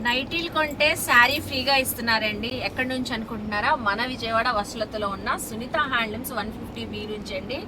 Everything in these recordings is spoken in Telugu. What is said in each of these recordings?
నైటీలు కొంటే శారీ ఫ్రీగా ఇస్తున్నారండి. ఎక్కడి నుంచి అనుకుంటున్నారా? మన విజయవాడ వసలతలో ఉన్న సునీత హ్యాండ్లూమ్స్ 150B నుంచి అండి.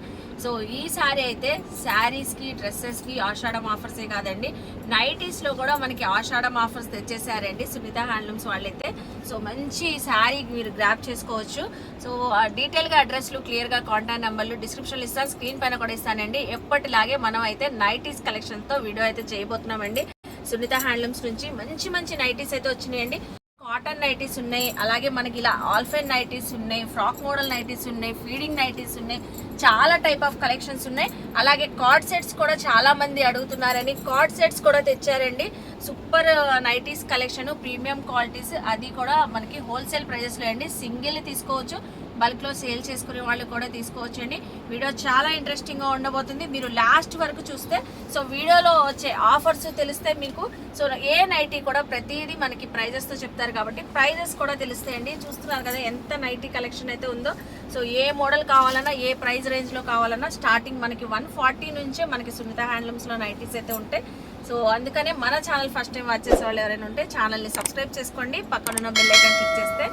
సో ఈ శారీ అయితే శారీస్కి డ్రెస్సెస్కి ఆషాఢం ఆఫర్సే కాదండి, నైటీస్లో కూడా మనకి ఆషాఢం ఆఫర్స్ తెచ్చేసారండి సునీత హ్యాండ్లూమ్స్ వాళ్ళైతే. సో మంచి శారీ మీరు గ్రాప్ చేసుకోవచ్చు. సో డీటెయిల్గా అడ్రస్లు క్లియర్గా కాంటాక్ట్ నెంబర్లు డిస్క్రిప్షన్లో ఇస్తాను, స్క్రీన్ పైన కూడా ఇస్తానండి. ఎప్పటిలాగే మనం అయితే నైటీస్ కలెక్షన్తో వీడియో అయితే చేయబోతున్నామండి. సునీత హ్యాండ్లూమ్స్ నుంచి మంచి మంచి నైటీస్ అయితే వచ్చినాయండి. కాటన్ నైటీస్ ఉన్నాయి, అలాగే మనకి ఇలా ఆల్ఫైన్ నైటీస్ ఉన్నాయి, ఫ్రాక్ మోడల్ నైటీస్ ఉన్నాయి, ఫీడింగ్ నైటీస్ ఉన్నాయి, చాలా టైప్ ఆఫ్ కలెక్షన్స్ ఉన్నాయి. అలాగే కార్డ్ సెట్స్ కూడా చాలా మంది అడుగుతున్నారని కార్డ్ సెట్స్ కూడా తెచ్చారండి. Super nighties collection, premium qualities, అది కూడా మనకి హోల్సేల్ ప్రైజెస్లో అండి. సింగిల్ తీసుకోవచ్చు, బల్క్లో సేల్ చేసుకునే వాళ్ళు కూడా తీసుకోవచ్చు అండి. వీడియో చాలా ఇంట్రెస్టింగ్గా ఉండబోతుంది, మీరు లాస్ట్ వరకు చూస్తే. సో వీడియోలో వచ్చే ఆఫర్స్ తెలిస్తే మీకు, సో ఏ నైటీ కూడా ప్రతిదీ మనకి ప్రైజెస్తో చెప్తారు కాబట్టి ప్రైజెస్ కూడా తెలుస్తాయండి. చూస్తున్నారు కదా ఎంత నైటీ కలెక్షన్ అయితే ఉందో. సో ఏ మోడల్ కావాలన్నా, ఏ ప్రైస్ రేంజ్లో కావాలన్నా స్టార్టింగ్ మనకి 140 నుంచే మనకి సునీత హ్యాండ్లూమ్స్లో నైటీస్ అయితే ఉంటాయి. సో అందుకనే మన ఛానల్ ఫస్ట్ టైం వాచ్ చేసే వాళ్ళు ఎవరైనా ఉంటే ఛానల్ని సబ్స్క్రైబ్ చేసుకోండి, పక్కనున్న బెల్ ఐకాన్ క్లిక్ చేస్తే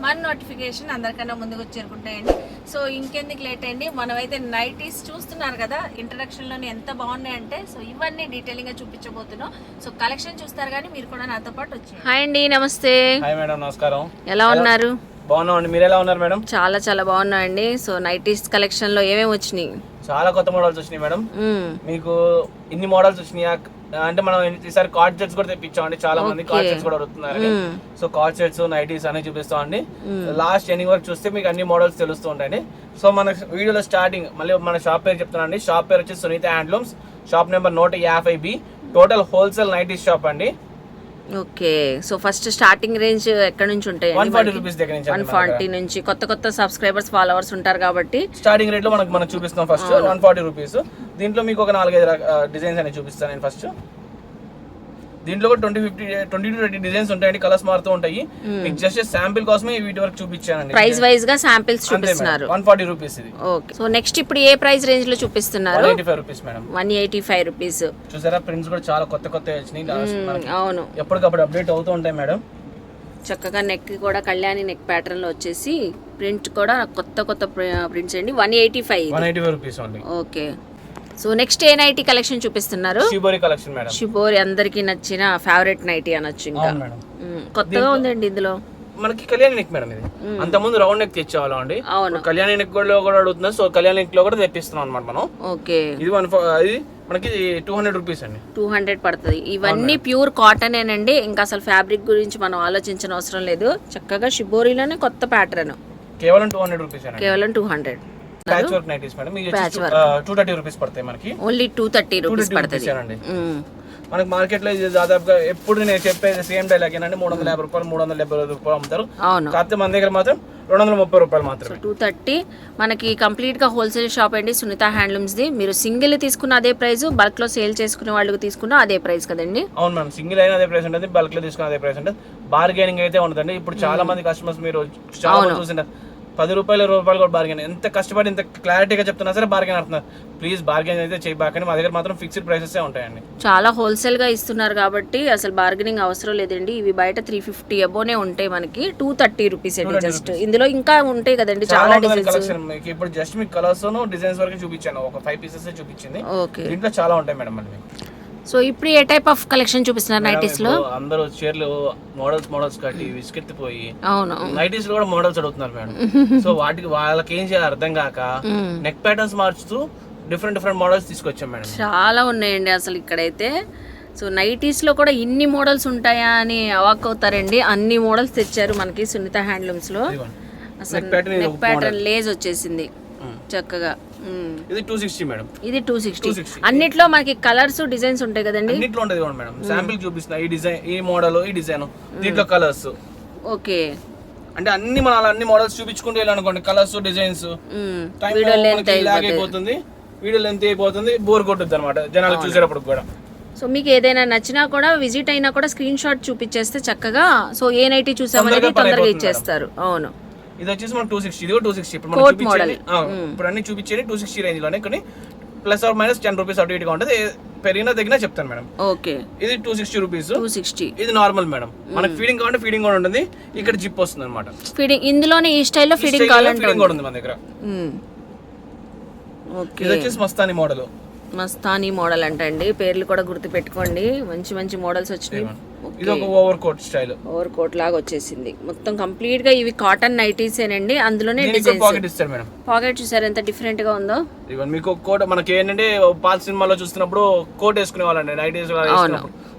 మన నోటిఫికేషన్ అందరికన్నా ముందుకు చేరుకుంటాయండి. సో ఇంకెందుకు లేట్ అండి, మనమైతే నైటీస్ చూస్తున్నారు కదా ఇంట్రడక్షన్లోనే ఎంత బాగున్నాయంటే. సో ఇవన్నీ డీటెయిలింగ్ గా చూపించబోతున్నాం. సో కలెక్షన్ చూస్తారు కానీ మీరు కూడా నాతో పాటు వచ్చారు. హాయ్ అండి, నమస్తే. హాయ్ మేడం, నమస్కారం. ఎలా ఉన్నారు? బాగున్నామండి, మీరు ఎలా ఉన్నారు మేడం? చాలా చాలా బాగున్నా అండి. సో నైటీస్ కలెక్షన్ లో ఏమేమి వచ్చినాయి? చాలా కొత్త మోడల్స్ వచ్చినాయి మేడం. మీకు ఇన్ని మోడల్స్ వచ్చినాయా అంటే మనం ఈసారి కార్డ్ సెట్స్ కూడా తెప్పించామండి. చాలా మంది కార్డ్ సెట్స్ కూడా అడుగుతున్నారు. సో కార్డ్ సెట్స్, నైటీస్ అన్ని చూపిస్తామండి. లాస్ట్ ఎండింగ్ వరకు చూస్తే మీకు అన్ని మోడల్స్ తెలుస్తూ ఉంటాయండి. సో మన వీడియోలో స్టార్టింగ్ మళ్ళీ మన షాప్ పేరు చెప్తానండి. షాప్ పేరు వచ్చి Sunitha handlooms, shop number 150B, total wholesale nighties shop అండి. Okay. So first starting range ఎక్కడ నుంచి ఉంటాయి? 140 రూపీస్ దగ్గర నుంచి. 140 నుంచి. కొత్త సబ్స్క్రైబర్స్, ఫాలోవర్స్ ఉంటారు కాబట్టి స్టార్టింగ్ రేట్ లో మనం చూపిస్తాం. First 140 rupees. దీంట్లో మీకు ఒక 4-5 డిజైన్స్ అనేవి చూపిస్తాను నేను. ఫస్ట్ దీంట్లో కూడా 20-30 డిజైన్స్ ఉంటాయండి, కలర్స్ మారుతూ ఉంటాయి. మీకు జస్ట్ శాంపిల్ కోసమే వీటి వరకు చూపించానండి. ప్రైస్ వైజ్ గా శాంపిల్స్ చూపిస్తున్నారు. 140 రూపీస్ ఇది. ఓకే. సో నెక్స్ట్ ఇప్పుడు ఏ ప్రైస్ రేంజ్ లో చూపిస్తున్నారు? 185 రూపీస్ మేడం. 185 రూపీస్. చూసారా, ప్రింట్స్ కూడా చాలా కొత్త వచ్చినాయి. అవును, ఎప్పటికప్పుడు అప్డేట్ అవుతూ ఉంటాయి మేడం. చక్కగా నెక్ కూడా కళ్యాణి నెక్ ప్యాటర్న్ లో వచ్చేసి ప్రింట్ కూడా కొత్త ప్రింట్స్ అండి. 185 rupees only. Okay. So next ఏ నైటీ కలెక్షన్ చూపిస్తున్నారు? Shibori collection madam. షిబోరి అందరికి నచ్చిన ఫేవరెట్ నైటీ అనొచ్చు. ఇంకా కొత్తగా ఉందండి ఇందులో మనకి కళ్యాణి నెక్ మేడం. ఇది అంత ముందు రౌండ్ నెక్ తెచ్చేవాళ్ళం అండి. అవును, కళ్యాణి నెక్ లో కూడా అడుగుతున్నారు. సో కళ్యాణి నెక్ లో కూడా తెప్పిస్తున్నాం అనమాట మనం. ఓకే. ఇది మనకి 200 రూపీస్ అండి. 200 పడుతుంది. ఇవన్నీ ప్యూర్ కాటన్ ఏనండి, ఇంకా అసలు ఫ్యాబ్రిక్ గురించి మనం ఆలోచించిన అవసరం లేదు. చక్కగా షిబోరిలోనే కొత్త ప్యాటర్న్. కేవలం 200 రూపీస్. కేవలం 200. Patch work nighties madam. 230 rupees పడతాయి మనకి. ఓన్లీ 230 రూపీస్ పడుతుంది. మనకి మార్కెట్ లో దాదాపుగా ఎప్పుడు నేను చెప్పేది సేమ్ డైలాగ్ ఏనండి. 350 రూపాయలు, 370 రూపాయలు అమ్ముతారు. కాకపోతే మన దగ్గర మాత్రం 230 రూపాయలు మాత్రం. 230 మనకి కంప్లీట్ గా హోల్సేల్ షాప్ అండి సునీత హ్యాండ్లూమ్స్ ది. మీరు సింగిల్ తీసుకున్న అదే ప్రైస్, బల్క్ లో సేల్ చేసుకునే వాళ్ళకి తీసుకున్న అదే ప్రైస్ కదండి? అవును మేడం, సింగిల్ అయినా అదే ప్రైస్ ఉంటుంది, బల్క్ లో తీసుకున్న అదే ప్రైస్ ఉంటుంది. బార్గెనింగ్ అయితే ఉంటుందండి. ఇప్పుడు చాలా మంది కస్టమర్స్ మీరు చాలా చూసింటారు, 10 రూపాయలు 20 రూపాయలు కూడా బార్గెన్. ఎంత కష్టపడి ఇంత క్లారిటీగా చెప్తున్నా సరే బార్గెన్ అవుతున్నారు. ప్లీజ్ బార్గెన్ అయితే చేయబాకండి. మా దగ్గర మాత్రం ఫిక్స్డ్ ప్రైసెస్ ఉంటాయండి. చాలా హోల్సేల్ గా ఇస్తున్నారు కాబట్టి అసలు బార్గెనింగ్ అవసరం లేదండి. ఇవి బయట 350 అబోనే ఉంటాయి, మనకి 230 రూపీస్ అండి జస్ట్. ఇందులో ఇంకా ఉంటాయి కదండి చాలా డిజైన్స్. ఇప్పుడు జస్ట్ మీకు కలర్స్ డిజైన్స్ వరకు చూపించాను, ఒక 5 పీసెస్ చూపించింది. దీంట్లో చాలా ఉంటాయి మేడం మళ్ళీ. సో ఇప్పుడు ఏ టైప్ ఆఫ్ కలెక్షన్ చూపిస్తున్నారు నైటీస్ లో? అందరూ చీరలు మోడల్స్ కట్టి విసుకెత్తిపోయి అవును నైటీస్ లో కూడా మోడల్స్ అడుగుతున్నారు మేడం. సో వాళ్ళకి ఏం చేయాలి అర్థం కాక నెక్ ప్యాటర్న్స్ మార్చుతూ డిఫరెంట్ మోడల్స్ తీసుకొచ్చాం మేడం. చాలా ఉన్నాయండి అసలు ఇక్కడైతే. సో నైటీస్ లో కూడా ఇన్ని మోడల్స్ ఉంటాయా అని అవాక్ అవుతారండి. అన్ని మోడల్స్ తెచ్చారు మనకి సునీత హ్యాండ్లూమ్స్ లో. అసలు నెక్ ప్యాటర్న్ లేస్ వచ్చేసింది చక్కగా. ఇది 260 మేడం. ఇది 260. అన్నిట్లో మనకి కలర్స్ డిజైన్స్ ఉంటాయి కదండి? అన్నిట్లో ఉంటది మేడం. శాంపిల్ చూపిస్తున్నా, ఈ డిజైన్, ఈ మోడల్, ఈ డిజైన్, దీంట్లో కలర్స్. ఓకే. అంటే అన్ని మోడల్స్ చూపించుకుంటూ వెళ్ళాలనుకోండి, కలర్స్, డిజైన్స్, వీడియో లెంత్ అయిపోతుంది, బోర్ కొట్టుద్ది అనమాట జనాలు చూసేటప్పుడు కూడా. సో మీకు ఏదైనా నచ్చినా కూడా, విజిట్ అయినా కూడా స్క్రీన్ షాట్ చూపించేస్తే చక్కగా సో ఏ నైటీ చూసామనేది తొందరగా ఇచ్చేస్తారు. అవును. ఇది వచ్చేసి మనం 260. ఇది 260. ఇప్పుడు అన్ని చూపించేది 260 రేంజ్ లోనే, కానీ ప్లస్ ఆర్ మైనస్ 10 రూపీస్ అటు ఇటుగా ఉంటుంది. పెరిగినా తగ్గినా చెప్తాను మేడం. ఓకే, ఇది 260 రూపీస్. 260. ఇది నార్మల్ మేడం. మనకి ఫీడింగ్ కావాలంటే ఫీడింగ్ కూడా ఉంటుంది. ఇక్కడ జిప్ వస్తుంది అనమాట. ఫీడింగ్ ఇందులోనే ఈ స్టైల్లో ఫీడింగ్ కావాలంటే ఫీడింగ్ కూడా ఉంది మన దగ్గర. ఓకే, ఇది వచ్చేసి మస్తాని మోడల్. మస్తానీ మోడల్ అంటండి, పేర్లు కూడా గుర్తు పెట్టుకోండి. మంచి మంచి మోడల్స్ వచ్చినాయి. ఇది ఒక over coat style. Over coat లాగా వచ్చేసింది మొత్తం కంప్లీట్ గా. ఇవి కాటన్ నైటీస్ ఏనండి, అందులోనే పాకెట్ ఇస్తాడు మేడం. పాకెట్ చూసారు ఎంత డిఫరెంట్ గా ఉందో. ఈవెన్ మీకు కోట్ మనకి ఏంటంటే పాత సినిమాలో చూస్తున్నప్పుడు కోట్ వేసుకునే వాళ్ళండి నైటీస్.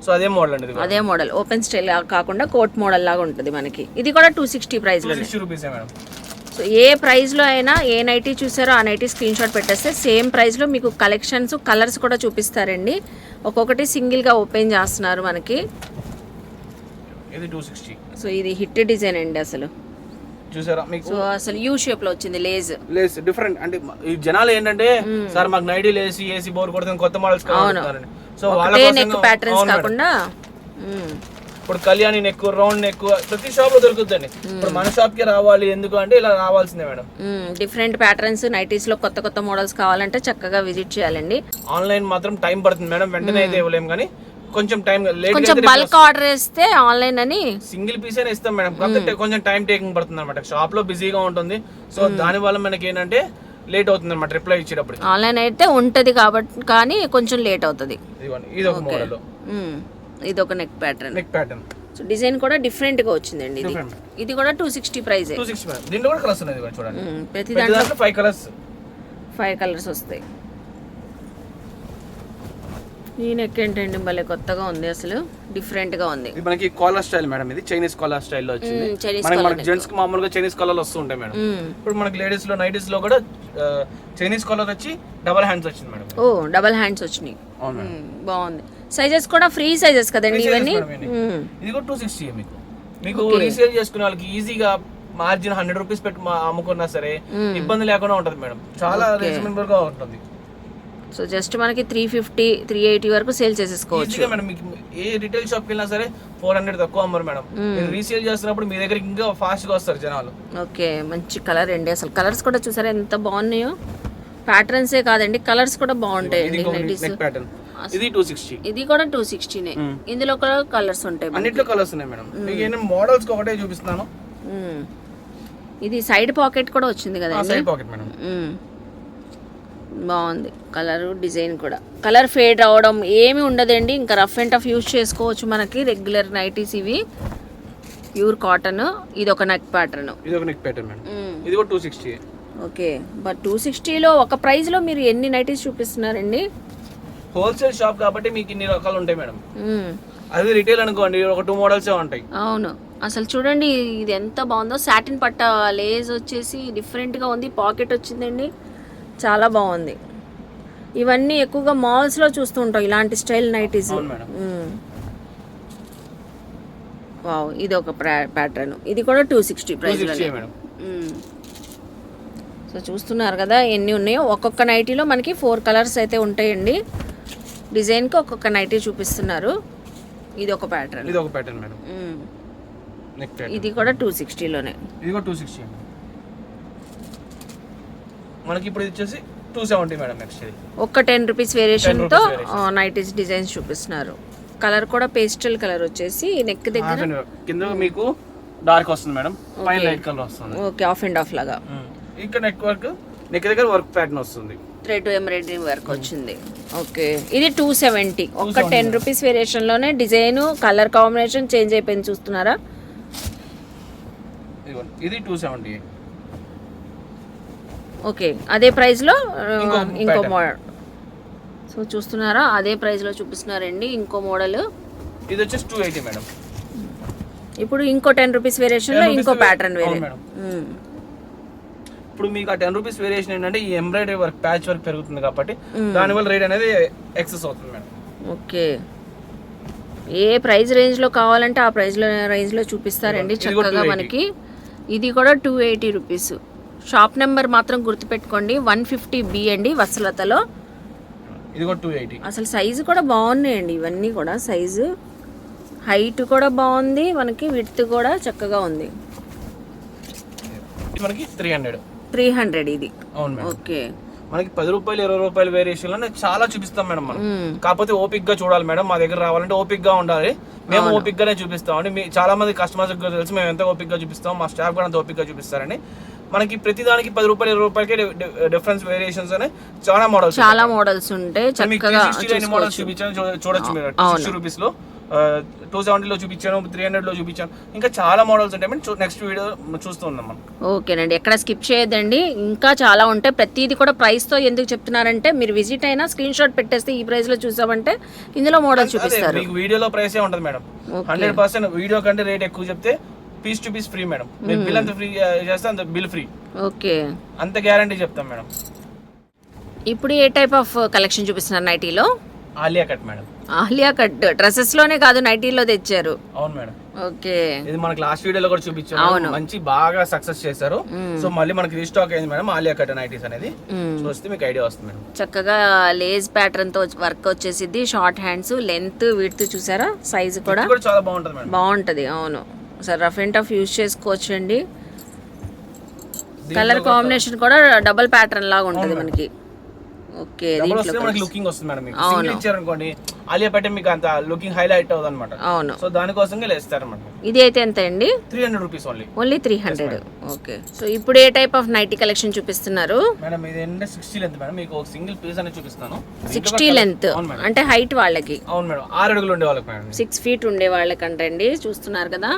సో అదే మోడల్ అండి. అదే మోడల్, ఓపెన్ స్టైల్ కాకుండా కోట్ మోడల్ లాగా ఉంటుంది మనకి. ఇది కూడా 260 ప్రైస్ లో. 260 రూపీస్ మేడం. సో ఏ ప్రైస్ లో అయినా ఏ నైటీ చూసారో ఆ నైటీ స్క్రీన్ షాట్ పెట్టేస్తే సేమ్ ప్రైస్ లో మీకు కలెక్షన్స్ కలర్స్ కూడా చూపిస్తారండి. ఒక్కొక్కటి సింగిల్ గా ఓపెన్ చేస్తున్నారు మనకి. ఇది 260. సో ఇది హిట్ డిజైన్ అండి అసలు చూసారా మీకు. సో అసలు యూ షేప్ లో వచ్చింది లేస్ డిఫరెంట్. అంటే ఈ జనాలు ఏంటంటే సార్ మాకు నైటీ లేసి ఏసీ బోర్ కొడుతుంది కొత్త మోడల్స్ కావాలి. సో వాళ్ళ నెక్ ప్యాటర్న్స్ కాకుండా ఇప్పుడు కళ్యాణి నెక్, రౌండ్ నెక్ ప్రతి షాప్ లో దొరుకుతుందండి. ఇప్పుడు మన షాప్ కి రావాలి ఎందుకు అంటే ఇలా రావాల్సిందే మేడం. డిఫరెంట్ ప్యాటర్న్స్ నైటీస్ లో కొత్త కొత్త మోడల్స్ కావాలంటే చక్కగా విజిట్ చేయాలండి. ఆన్లైన్ మాత్రం టైం పడుతుంది మేడం, వెంటనే అయితే ఇవ్వలేం కానీ కొంచెం టైం లేట్. కొంచెం బల్క్ ఆర్డర్ చేస్తే ఆన్లైన్ అని సింగిల్ పీస్ అయినా ఇస్తాం మేడం, కాకపోతే కొంచెం టైం టేకింగ్ పడుతుంది అనమాట. షాప్ లో బిజీగా ఉంటుంది. సో దాని వల్ల మనకి ఏంటంటే లేట్ అవుతుంది అనమాట రిప్లై ఇచ్చేటప్పుడు. ఆన్లైన్ అయితే ఉంటది కాబట్టి కానీ కొంచెం లేట్ అవుతుంది. ఇది ఒక మోడల్. ఇది ఒక నెక్ ప్యాటర్న్. సో డిజైన్ కూడా డిఫరెంట్ గా వచ్చిందండి. ఇది కూడా 260 ప్రైస్. 260. దీంట్లో కూడా కలర్స్ ఉన్నాయి చూడండి. ప్రతి దాంట్లో 5 కలర్స్ వస్తాయి. ఈ నెక్ ఏంటండి భలే కొత్తగా ఉంది, అసలు డిఫరెంట్ గా ఉంది. ఇది మనకి కాలర్ స్టైల్ మేడం. ఇది చైనీస్ కాలర్ స్టైల్లో వచ్చింది. మనకి జెంట్స్ కి మామూలుగా చైనీస్ కాలర్లు వస్తూ ఉంటాయి మేడం. ఇప్పుడు మనకి లేడీస్ లో నైటీస్ లో కూడా చైనీస్ కాలర్ వచ్చి డబుల్ హ్యాండ్స్ వచ్చింది మేడం. ఓ డబుల్ హ్యాండ్స్ వచ్చినాయి, బాగుంది. సైజెస్ కూడా ఫ్రీ సైజెస్ కదండి ఇవన్నీ. ఇది కూడా 260 మీకు రీసేల్ చేసుకునే వాళ్ళకి ఈజీగా మార్జిన్ 100 రూపీస్ పెట్టి అమ్ముకున్నా సరే ఇబ్బంది లేకుండా ఉంటది మేడం. చాలా రీజనబుల్ గా ఉంటుంది. సో జస్ట్ మనకి 350 380 వరకు సేల్ చేసేసుకోవచ్చు మేడం. మీకు ఏ రిటైల్ షాప్ కి వెళ్ళినా సరే 400 తక్కువ అమ్మరు మేడం. మీరు రీసేల్ చేస్తున్నప్పుడు మీ దగ్గర ఇంకా ఫాస్ట్ గా వస్తారు జనాలు. ఓకే, మంచి కలర్ అండి. అసలు కలర్స్ కూడా చూసారా ఎంత బాగున్నాయో. ప్యాటర్న్స్ ఏ కాదండి కలర్స్ కూడా బాగుంటాయండి. ఇది 260. ఇది కూడా 260 నే. ఇందులో కూడా కలర్స్ ఉంటాయి, అన్నిట్లో కలర్స్ ఉన్నాయి మేడం. మీకు ఏంటంటే మోడల్స్ ఒకటే చూపిస్తున్నాను. ఇది సైడ్ పాకెట్ కూడా వచ్చింది కదా. Side pocket madam. బాగుంది కలర్, డిజైన్ కూడా. కలర్ ఫేడ్ అవడం ఏమి ఉండదండి. ఇంకా రఫ్ అండ్ టఫ్ యూజ్ చేసుకోవచ్చు మనకి. రెగ్యులర్ నైటీస్ ఇవి ప్యూర్ కాటన్. ఇది ఒక నెక్ ప్యాటర్న్. మేడం. ఇది కూడా 260. ఓకే, బట్ 260లో ఒక ప్రైస్ లో మీరు ఎన్ని నైటీస్ చూపిస్తున్నారండి? హోల్సేల్ షాప్ కాబట్టి మీకు ఇన్ని రకాలు ఉంటాయి మేడం. అదే రిటైల్ అనుకోండి ఒక 2 మోడల్స్ ఉంటాయి. అవును, అసలు చూడండి ఇది ఎంత బాగుందో. సాటిన్ పట్ట లేస్ వచ్చేసి డిఫరెంట్ గా ఉంది. పాకెట్ వచ్చిందండి, చాలా బాగుంది. ఇవన్నీ ఎక్కువగా మాల్స్ లో చూస్తూ ఉంటాం ఇలాంటి స్టైల్ నైటీస్. వావ్, ఇది ఒక ప్యాటర్న్. ఇది కూడా 260 ప్రైస్ లో. సో చూస్తున్నారు కదా ఎన్ని ఉన్నాయో. ఒక్కొక్క నైటీలో మనకి 4 కలర్స్ అయితే ఉంటాయండి. డిజైన్కి ఒక్కొక్క నైటీ చూపిస్తున్నారు. ఇది ఒక ప్యాటర్న్. మేడం. ఇది కూడా 260లోనే. ఇది కూడా 260. మనకి ఇప్పుడు ఇది వచ్చేసి 270 మేడం. నెక్స్ట్ ఇది ఒక్క 10 రూపీస్ వేరియేషన్ తో నైటీస్ డిజైన్స్ చూపిస్తున్నారు. కలర్ కూడా పేస్టల్ కలర్ వచ్చేసి నెక్ దగ్గర కింద మీకు డార్క్ వస్తుంది మేడం, పైన లైట్ కలర్ వస్తుంది. ఓకే, ఆఫ్ అండ్ ఆఫ్ లాగా. ఇక్కడ నెక్ దగ్గర వర్క్ ప్యాటర్న్ వస్తుంది. థ్రెడ్ ఎంబ్రాయిడరీ వర్క్ వచ్చింది. ఓకే, ఇది 270. ఒక్క 10 రూపీస్ వేరియేషన్ లోనే డిజైన్ కలర్ కాంబినేషన్ చేంజ్ అయిపోయింది, చూస్తున్నారా? ఇది 270. ఓకే, అదే ప్రైస్ లో ఇంకో మోడల్. సో చూస్తున్నారా అదే ప్రైస్ లో చూపిస్తున్నారండి ఇంకో మోడల్. ఇది వచ్చేసి 280 మేడం. ఇప్పుడు ఇంకో 10 రూపీస్ వేరియేషన్ లో ఇంకో ప్యాటర్న్ వేరే. ఇప్పుడు మీకు ఆ 10 రూపీస్ వేరియేషన్ ఏంటంటే ఈ ఎంబ్రాయిడరీ వర్క్ ప్యాచ్ వర్క్ పెరుగుతుంది కాబట్టి దానివల్ల రేట్ అనేది ఎక్సెస్ అవుతుంది మేడం. ఓకే, ఏ ప్రైస్ రేంజ్ లో కావాలంటే ఆ ప్రైస్ రేంజ్ లో చూపిస్తారండి చక్కగా మనకి. ఇది కూడా 280 రూపీస్. షాప్ నెంబర్ మాత్రం గుర్తుపెట్టుకోండి, 150B అండి, వసలతలో. ఇది కూడా 280. అసలు సైజు కూడా బాగున్నాయండి ఇవన్నీ కూడా. సైజు హైట్ కూడా బాగుంది మనకి, విడ్త్ కూడా చక్కగా ఉంది. మనకి 300 ఇది. అవును మేడం. ఓకే, మనకి 10 రూపాయలు 20 రూపాయల వేరియేషన్ లో చాలా చూపిస్తాం మేడం మనం. కాకపోతే ఓపిక్ గా చూడాలి మేడం, మా దగ్గర రావాలంటే ఓపిక్ గా ఉండాలి. మేము ఓపిక్ గానే చూపిస్తాం అండి. చాలా మంది కస్టమర్స్ తెలుసు మేము ఎంత ఓపిక్ గా చూపిస్తాం, మా స్టాఫ్ కూడా అంత ఓపిక్ గా చూపిస్తారండి. మనకి ప్రతి దానికి 10 రూపాయలు 20 రూపాయలకి డిఫరెన్స్ వేరియేషన్స్ అనే చాలా మోడల్స్ ఉంటాయి. చక్కగా మోడల్స్ చూపించాను చూడొచ్చు మీరు. 60 రూపీస్ లో 270 లో చూపించాను, 300 లో చూపించాను, ఇంకా చాలా మోడల్స్ ఉంటాయి. నెక్స్ట్ వీడియో చూస్తూ ఉన్నాం మనం. ఓకేనండి, ఎక్కడ స్కిప్ చేయొద్దండి, ఇంకా చాలా ఉంటాయి. ప్రతిదీ కూడా ప్రైస్ తో ఎందుకు చెప్తున్నారంటే మీరు విజిట్ అయినా స్క్రీన్ షాట్ పెట్టేస్తే ఈ ప్రైస్ లో చూసామంటే ఇందులో మోడల్ చూపిస్తారు. మీకు వీడియోలో ప్రైసే ఉంటుంది మేడం. 100% వీడియో కంటే రేట్ ఎక్కువ చెప్తే piece to piece free madam. మీరు బిల్ అంత ఫ్రీ చేస్తే అంత బిల్ ఫ్రీ. ఓకే, అంత గ్యారంటీ చెప్తాం మేడం. ఇప్పుడు ఏ టైప్ ఆఫ్ కలెక్షన్ చూపిస్తున్నారు నైటీలో? Alia cut madam. Alia cut dresses లోనే కాదు నైటీలో తెచ్చారు. అవును మేడం. ఓకే, ఇది మనకి లాస్ట్ వీడియోలో కూడా చూపించాము, మంచి బాగా సక్సెస్ చేశారు. సో మళ్ళీ మనకి రీస్టాక్ అయింది మేడం ఆలియా కట్ నైటీస్ అనేది. చూస్తే మీకు ఐడియా వస్తుంది మేడం. చక్కగా లేస్ ప్యాటర్న్ తో వర్క్ వచ్చేసింది. షార్ట్ హ్యాండ్స్, లెంత్, విడ్త్ చూసారా, సైజ్ కూడా చాలా బాగుంటది మేడం. బాగుంటది. అవును sir, rough and tough use చేసుకోవచ్చు అండి. కలర్ కాంబినేషన్ కూడా డబుల్ ప్యాటర్న్ లాగా ఉంటది మనకి. ఓకే, లుకింగ్ వస్తుంది మేడం. మీకు సింగిల్ ఇచ్చారనుకోండి ఆలియా కట్ మీకు అంత లుకింగ్ హైలైట్ అవుతుంది అనమాట. అవును, సో దానికోసం లేస్తారన్నమాట. ఇది అయితే ఎంత అండి? 300 రూపీస్ ఓన్లీ 300. ఓకే, సో ఇప్పుడు ఏ టైప్ ఆఫ్ నైటీ కలెక్షన్ చూపిస్తున్నారు మేడం? ఇది ఏంటంటే 60 లెంత్ మేడం. మీకు ఒక సింగిల్ పీస్ అనేది చూపిస్తాను. 60 లెంత్ అంటే హైట్ వాళ్ళకి. అవును మేడం, 6 అడుగులు ఉండే వాళ్ళకి మేడం. 6 feet ఉండే వాళ్ళకంటే అండి. చూస్తున్నారు కదా,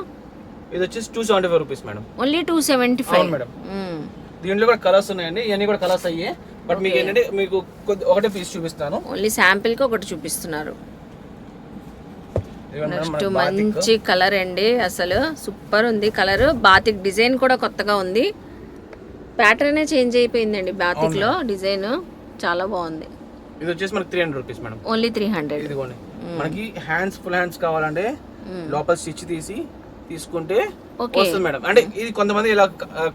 ఇది వచ్చేసి 275 రూపీస్ మేడం. Only 275 madam. దీంట్లో కూడా కలర్స్ ఉన్నాయండి, ఇవన్నీ కూడా కలర్స్ అయ్యే. బట్ మీకు ఏంటంటే మీకు ఒకటే పీస్ చూపిస్తాను. ఓన్లీ శాంపిల్ కి ఒకటి చూపిస్తున్నారు. నెక్స్ట్ మంచి కలర్ అండి, అసలు సూపర్ ఉంది కలర్. బాతిక్ డిజైన్ కూడా కొత్తగా ఉంది. ప్యాటర్న్ చేంజ్ అయిపోయిందండి బాతిక్ లో, డిజైన్ చాలా బాగుంది. ఇది వచ్చేసి మనకి 300 రూపీస్ మేడం. ఓన్లీ 300. ఇదిగోండి, మనకి హ్యాండ్స్ ఫుల్ హ్యాండ్స్ కావాలంటే లోపల స్టిచ్ తీసుకుంటే వస్తుంది మేడం. అంటే ఇది కొంతమంది ఇలా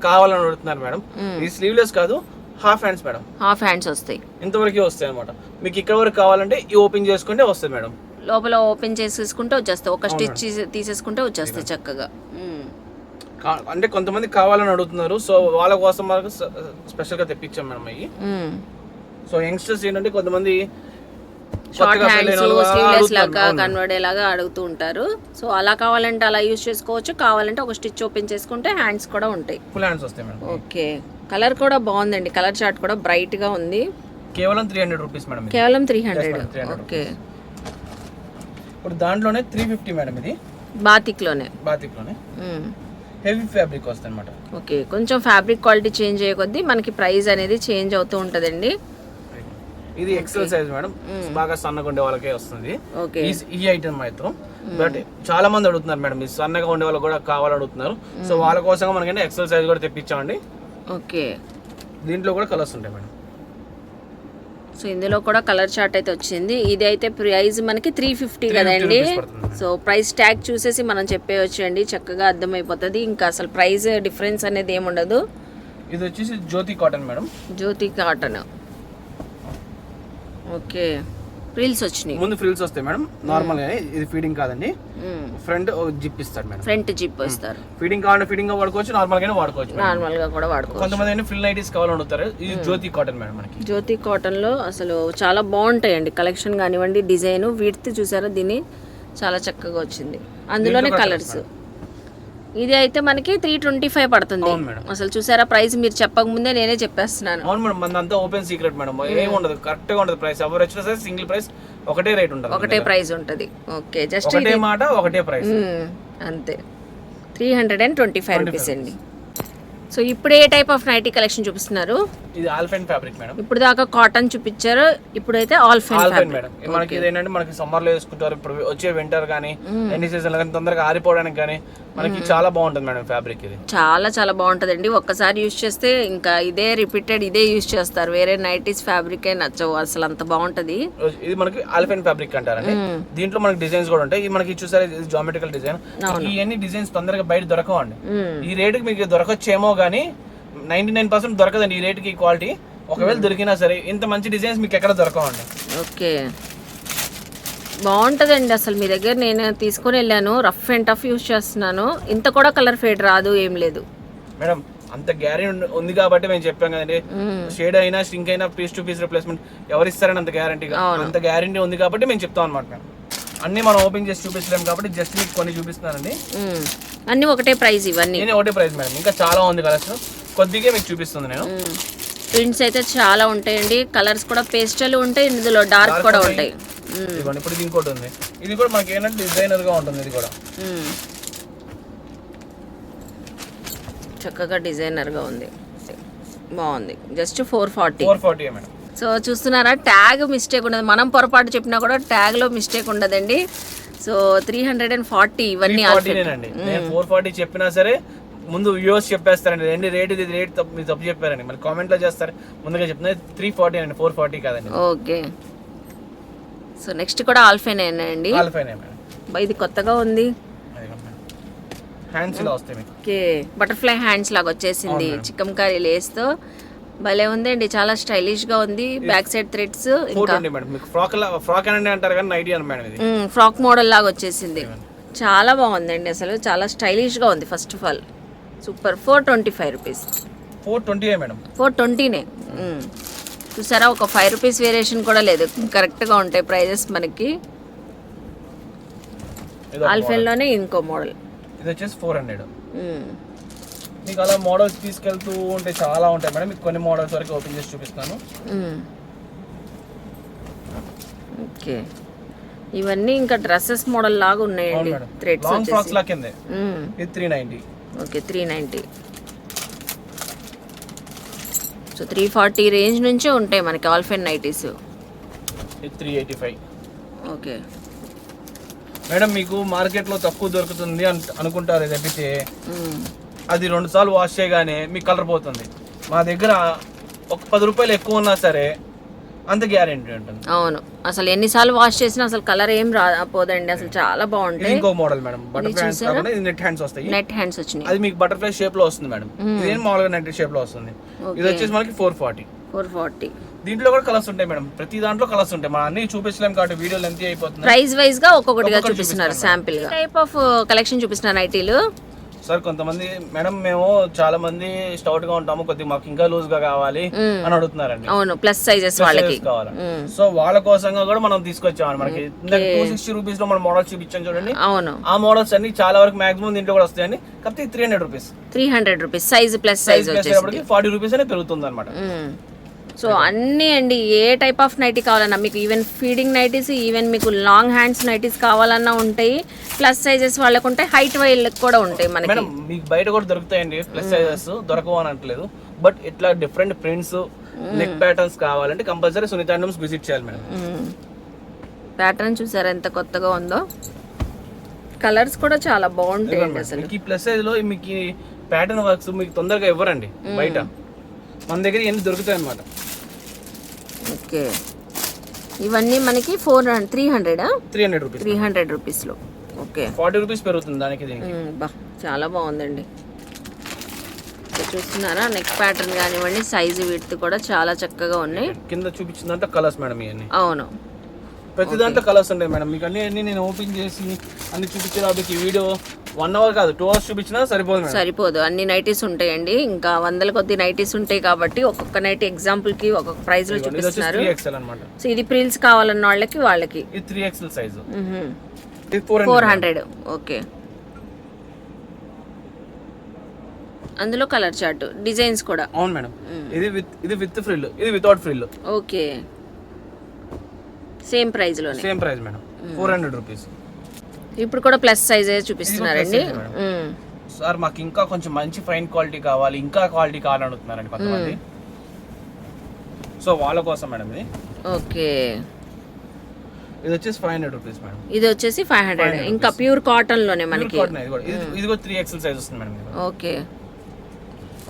కావాలని అడుగుతున్నారు మేడం. ఇది స్లీవ్లెస్ కాదు, half hands madam. Half hands వస్తాయి, ఇంతవరకు వస్తాయి అనమాట. మీకు ఇక్కడ వరకు కావాలంటే ఈ ఓపెన్ చేసుకుంటే వస్తుంది మేడం. లోపల ఓపెన్ చేసేసుకుంటే వచ్చేస్తాయి, ఒక స్టిచ్ తీసేసుకుంటే వచ్చేస్తాయి చక్కగా. అంటే కొంతమంది కావాలని అడుగుతున్నారు, సో వాళ్ళ కోసం మనకు స్పెషల్ గా తెప్పించాం మేడం అవి. సో యంగ్స్టర్స్ ఏంటంటే కొంతమంది షార్ట్ హ్యాండ్స్, స్లీవ్లెస్ లాగా కన్వర్ట్ లాగా అడుగుతూ ఉంటారు. సో అలా కావాలంటే అలా యూజ్ చేసుకోవచ్చు, కావాలంటే ఒక స్టిచ్ ఓపెన్ చేసుకుంటే హ్యాండ్స్ కూడా ఉంటాయి, ఫుల్ హ్యాండ్స్ వస్తాయి మేడం. ఓకే, కలర్ కూడా బాగుందండి, కలర్ చార్ట్ కూడా బ్రైట్ గా ఉంది. కేవలం 300 రూపీస్ మేడం. కేవలం 300. ఓకే, ఇప్పుడు దాంట్లోనే 350 మేడం. ఇది బాతిక్ లోనే హెవీ ఫ్యాబ్రిక్ వస్తుంది అనమాట. ఓకే, కొంచెం ఫ్యాబ్రిక్ క్వాలిటీ చేంజ్ అయ్యే కొద్దీ మనకి ప్రైస్ అనేది చేంజ్ అవుతూ ఉంటదండి. ఇది ఎక్సెల్ సైజ్ మేడం, బాగా సన్నగా ఉండే వాళ్ళకే వస్తుంది ఈ ఐటమ్ మాత్రం. బట్ చాలా మంది అడుగుతున్నారు మేడం, ఈ సన్నగా ఉండే వాళ్ళు కూడా కావాలని అడుగుతున్నారు. సో వాళ్ళ కోసం మనకంటే ఎక్సెల్ సైజ్ కూడా తెప్పించామండి. ఓకే, దీంట్లో కూడా కలర్స్ ఉంటాయి మేడం. సో ఇందులో కూడా కలర్ చార్ట్ అయితే వచ్చింది. ఇది అయితే ప్రైస్ మనకి 350 కదండి. సో ప్రైస్ ట్యాగ్ చూసేసి మనం చెప్పేయచ్చు అండి, చక్కగా అర్థమైపోతుంది. ఇంకా అసలు ప్రైస్ డిఫరెన్స్ అనేది ఏముండదు. ఇది వచ్చేసి జ్యోతి కాటన్ మేడం. జ్యోతి కాటన్. ఓకే, ఫ్రిల్స్ వచ్చినాయి. ముందు ఫ్రిల్స్ వస్తాయి మేడం, నార్మల్ గా. ఇది ఫీడింగ్ కాదండి, ఫ్రంట్ జిప్ ఇస్తారు మేడం. ఫ్రంట్ జిప్ ఇస్తారు. ఫీడింగ్ కావాలంటే ఫీడింగ్ గా వాడుకోవచ్చు, నార్మల్ గానే వాడుకోవచ్చు. నార్మల్ గా కూడా వాడుకోవచ్చు. కొంతమంది ఫ్రిల్ నైటీస్ కావాలని అడుగుతారు. ఇది జ్యోతి కాటన్ మేడం మనకి. జ్యోతి కాటన్ లో అసలు చాలా బాగుంటాయండి కలెక్షన్ కానివ్వండి, డిజైన్, విడ్త్ చూసారా, దీన్ని చాలా చక్కగా వచ్చింది. అందులోనే కలర్స్. ఇది అయితే మనకి 325 పడుతుంది. అసలు చూసారా ప్రైస్, మీరు చెప్పక ముందే నేనే చెప్పేస్తున్నాను. అవును మేడం, మనదంతా ఓపెన్ సీక్రెట్ మేడం, ఏమి ఉండదు, కరెక్ట్ గా ఉండదు ప్రైస్. ఎవరు వచ్చినా సరే సింగిల్ ప్రైస్, ఒకటే రేట్ ఉంటుంది, ఒకటే ప్రైస్ ఉంటుంది. ఓకే, జస్ట్ ఒకటే మాట, ఒకటే ప్రైస్ అంతే. 325 రూపీస్ అండి. సో ఇప్పుడు ఏ టైప్ ఆఫ్ నైటీ కలెక్షన్ చూపిస్తున్నారు? ఇది ఆల్ఫైన్ ఫ్యాబ్రిక్ మేడం. ఇప్పుడు దాకా కాటన్ చూపించారు, ఇప్పుడైతే ఆల్ఫైన్ మేడం. మనకి ఇదేంటంటే మనకి సమ్మర్ లో వేసుకుంటారు, ఇప్పుడు వచ్చే వింటర్ కానీ ఎన్ని సీజన్ లో కానీ తొందరగా ఆరిపోవడానికి కానీ మనకి చాలా బాగుంటుంది మేడం ఫ్యాబ్రిక్. ఇది చాలా చాలా బాగుంటుందండి. ఒక్కసారి యూజ్ చేస్తే ఇంకా ఇదే రిపీటెడ్ ఇదే యూజ్ చేస్తారు, వేరే నైటీస్ ఫ్యాబ్రిక్ నచ్చవు, అసలు అంత బాగుంటది. ఇది మనకి ఆల్ఫైన్ ఫ్యాబ్రిక్ అంటారండి. దీంట్లో మనకి డిజైన్స్ కూడా ఉంటాయి. ఇది మనకి చూసారా, ఇది జామెట్రికల్ డిజైన్. ఇవన్నీ డిజైన్స్ తొందరగా బయట దొరకవండి. ఈ రేటుకి మీకు దొరకొచ్చేమో కానీ 99% దొరకదండి ఈ రేటుకి క్వాలిటీ. ఒకవేళ దొరికినా సరే ఇంత మంచి డిజైన్స్ మీకు ఎక్కడ దొరకవండి. ఓకే, బాగుంటుందండి. అసలు మీ దగ్గర నేను తీసుకొని వెళ్ళాను, రఫ్ అండ్ టఫ్ యూజ్ చేస్తున్నాను, ఇంత కూడా కలర్ ఫేడ్ రాదు, ఏం లేదు మేడం. అంత గ్యారెంటీ ఉంది కాబట్టి మేము చెప్పాం కదండి, షేడ్ అయినా స్ట్రింక్ అయినా పీస్ టు పీస్ రిప్లేస్మెంట్ ఎవరు ఇస్తారని అంత గ్యారంటీగా, అంత గ్యారంటీ ఉంది కాబట్టి మేము చెప్తాం అనమాట. మేము అన్ని మనం ఓపెన్ చేసి చూపించలేము కాబట్టి జస్ట్ మీకు కొన్ని చూపిస్తున్నానండి. అన్ని ఒకటే ప్రైస్, ఇవన్నీ ఒకటే ప్రైస్ మేడం. ఇంకా చాలా ఉంది కలర్స్, కొద్దిగా మీకు చూపిస్తుంది నేను. ప్రింట్స్ అయితే చాలా ఉంటాయండి, కలర్స్ కూడా పేస్టల్ ఉంటాయి, ఇందులో డార్క్ కూడా ఉంటాయి. ఇప్పుడు ఇది ఇంకోటి ఉంది, ఇది కూడా మనకి ఏంటంటే డిజైనర్ గా ఉంటుంది. ఇది కూడా చక్కగా డిజైనర్ గా ఉంది, బాగుంది. Just 440 madam. సో చూస్తున్నారా, ట్యాగ్ మిస్టేక్ ఉండదు, మనం పొరపాటు చెప్పినా కూడా ట్యాగ్ లో మిస్టేక్ ఉండదండి. సో 340 ఇవన్నీ 440 చెప్పినా సరే ముందు వ్యూవర్స్ చెప్పేస్తారండి, రెండు రేట్ ఇది రేట్ మీరు తప్పు చెప్పారండి, మరి కామెంట్ లో చేస్తారు. ముందుగా చెప్తున్నారు 340 అండి, 440 కాదండి. ఓకే. సో నెక్స్ట్ కూడా ఆల్ఫైన్ అండి. ఇది కొత్తగా ఉంది, హ్యాండ్స్ ఇలా వస్తాయి మీకు. ఓకే, బటర్ఫ్లై హ్యాండ్స్ లాగా వచ్చేసింది, చికెన్ కర్రీ లేస్ తో భలే ఉందండి, చాలా స్టైలిష్ గా ఉంది. బ్యాక్ సైడ్ థ్రెడ్స్, ఫ్రాక్ అని అంటారు కానీ నైటీ అని మేడం, ఇది ఫ్రాక్ మోడల్ లాగా వచ్చేసింది. చాలా బాగుందండి, అసలు చాలా స్టైలిష్ గా ఉంది. First of all super. 425 rupees. 420 madam, 420నే. చూసారా, ఒక 5 రూపీస్ వేరియేషన్ కూడా లేదు, కరెక్ట్ గా ఉంటాయి ప్రైజెస్ మనకి. ఆల్ఫైన్ లోనే ఇంకో మోడల్, ఇది వచ్చేసి 400. మీకు అలా మోడల్స్ తీసుకెళ్తూ ఉంటే చాలా ఉంటాయి మేడం, మీకు కొన్ని మోడల్స్ వరకు ఓపెన్ చేసి చూపిస్తాను. ఓకే, ఇవన్నీ ఇంకా డ్రెస్సెస్ మోడల్ లాగా ఉన్నాయండి, థ్రెడ్స్ లాంగ్ ఫ్రాక్స్ లాగా ఉంది. ఇది 390. ఓకే, 390. సో 340 రేంజ్ నుంచే ఉంటాయి మనకి ఆల్ఫైన్ నైటీస్. ఇది 385. ఓకే మేడం, మీకు మార్కెట్ లో తక్కువ దొరుకుతుంది అనుకుంటారు తప్పితే అది 2 సార్లు వాష్ చేయగానే మీకు కలర్ పోతుంది. మా దగ్గర ఒక 10 రూపాయలు ఎక్కువ ఉన్నా సరే అంత గ్యారెంటీ ఉంటుంది. అవును, అసలు ఎన్నిసార్లు వాష్ చేసినా అసలు కలర్ ఏం పోదండి, అసలు చాలా బాగుంటాయి. ఇంకో మోడల్ మేడం, బటర్ఫ్లై హ్యాండ్స్ కాకుండా ఇది నెట్ హ్యాండ్స్ వస్తాయి. నెట్ హ్యాండ్స్ వచ్చినాయి, అది మీకు బటర్ఫ్లై షేప్ లో వస్తుంది మేడం. ఇదేం మామూలుగా నెట్ షేప్ లో వస్తుంది. ఇది వచ్చేసి మనకి 440. దీంట్లో కూడా కలర్స్ ఉంటాయి మేడం, ప్రతి దాంట్లో కలర్స్ ఉంటాయి. మనం అన్ని చూపించలేం కాబట్టి వీడియో లెంత్ అయిపోతుంది. ప్రైస్ వైజ్ గా ఒక్కొక్కటిగా చూపిస్తున్నారు, శాంపిల్ గా టైప్ ఆఫ్ కలెక్షన్ చూపిస్తున్నారు నైటీలు. సార్ కొంతమంది మేడం, మేము చాలా మంది స్టౌట్ గా ఉంటాము, కొద్దిగా మాకు ఇంకా లూజ్ గా కావాలి అని అడుగుతున్నారండి. అవును, ప్లస్ సైజెస్ వాళ్ళకి కావాలి. సో వాళ్ళ కోసంగా కూడా మనం తీసుకొచ్చాము. మనకి 260 రూపీస్ లో మనం మోడల్స్ చూపించాం చూడండి. అవును, ఆ మోడల్స్ అన్ని చాలా వరకు మాక్సిమం దీంట్లో కూడా వస్తాయండి. కాకపోతే 300 rupees size plus size 40 rupees అనే పెరుగుతుంది అనమాట. సో అన్నీ అండి, ఏ టైప్ ఆఫ్ నైటీ కావాలన్నా మీకు, ఈవెన్ ఫీడింగ్ నైటీస్, ఈవెన్ మీకు లాంగ్ హ్యాండ్స్ నైటీస్ కావాలన్నా ఉంటాయి. ప్లస్ సైజెస్ వాళ్ళకు ఉంటాయి, హైట్ వాళ్ళకి కూడా ఉంటాయి. మనకి మీకు బయట కూడా దొరుకుతాయండి ప్లస్ సైజెస్, దొరకవు అని అంటలేదు. బట్ ఇట్లా డిఫరెంట్ ప్రింట్స్, నెక్ ప్యాటర్న్స్ కావాలంటే కంపల్సరీ సునీత హ్యాండ్లూమ్స్ విజిట్ చేయాలి మేడం. ప్యాటర్న్ చూసారా ఎంత కొత్తగా ఉందో, కలర్స్ కూడా చాలా బాగుంటాయి అసలు. ఈ ప్లస్ సైజ్ లో మీకు ప్యాటర్న్ వర్క్స్ మీకు తొందరగా ఇవ్వరండి బయట, మన దగ్గర ఎన్ని దొరుకుతాయి అన్నమాట. ఓకే, ఇవన్నీ మనకి 300 రూపీస్ లో. ఓకే, 40 రూపీస్ పెరుగుతుంది దానికి. బా, చాలా బాగుందండి. చూస్తున్నారా, నెక్ ప్యాటర్న్ కానివ్వండి, సైజు విడ్త్ కూడా చాలా చక్కగా ఉన్నాయి. కింద చూపించిందంటే కలర్స్ మేడం ఇవన్నీ. అవును, ప్రతి దాంట్లో కలర్స్ ఉంటాయి మేడం. మీకు అన్ని నేను ఓపెన్ చేసి అన్ని చూపించేటప్పటికి ఈ వీడియో 1 అవర్ కాదు 2 అవర్స్ చూపించినా సరిపోదు. అన్ని నైటీస్ ఉంటాయండి, ఇంకా వందల కొద్ది నైటీస్ ఉంటాయి కాబట్టి ఒక్కొక్క నైటీ ఎగ్జాంపుల్ కి ఒక్కొక్క ప్రైస్ లో చూపిస్తున్నారు. సో ఇది ప్రిల్స్ కావాలన్న వాళ్ళకి 3XL సైజ్ 400. ఓకే, అందులో కలర్ చార్ట్, డిజైన్స్ కూడా. అవును మేడం, ఇది విత్ ఫ్రిల్, ఇది without frill. Okay, same price లోనే. Same price madam, 400 rupees. ఇప్పుడు కూడా ప్లస్ సైజ్ చూపిస్తున్నారండి. సార్ మాకు ఇంకా కొంచెం మంచి ఫైన్ క్వాలిటీ కావాలి, ఇంకా క్వాలిటీ కావాలని అడుగుతున్నారండి కొంతమంది. సో వాళ్ళ కోసం మేడం ఇది. ఓకే, ఇది వచ్చేసి 500 రూపీస్ మేడం. ఇది వచ్చేసి 500. ఇంకా ప్యూర్ కాటన్ లోనే మనకి. ఇది కూడా 3XL సైజ్ వస్తుంది మేడం. ఓకే,